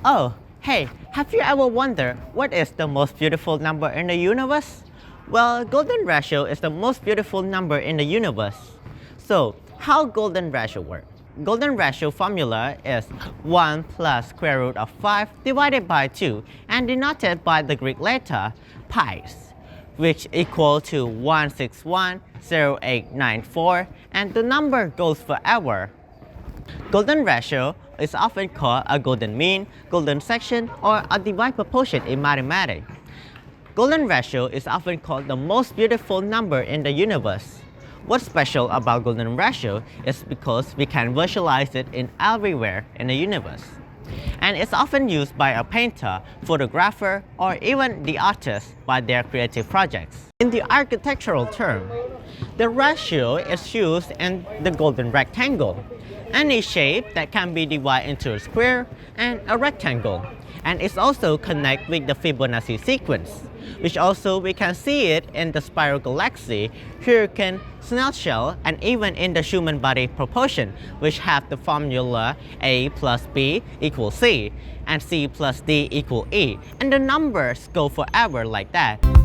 Oh, hey, have you ever wondered what is the most beautiful number in the universe? Well, golden ratio is the most beautiful number in the universe. So, how golden ratio works? Golden ratio formula is 1 plus square root of 5 divided by 2 and denoted by the Greek letter pi, which equal to 1610894, and the number goes forever. Golden ratio is often called a golden mean, golden section, or a divine proportion in mathematics. Golden ratio is often called the most beautiful number in the universe. What's special about golden ratio is because we can visualize it in everywhere in the universe. And it's often used by a painter, photographer, or even the artist by their creative projects. In the architectural term, the ratio is used in the golden rectangle, any shape that can be divided into a square and a rectangle. And it's also connected with the Fibonacci sequence, which also we can see it in the spiral galaxy, hurricane, snail shell, and even in the human body proportion, which have the formula A plus B equals C and C plus D equal E, and the numbers go forever like that.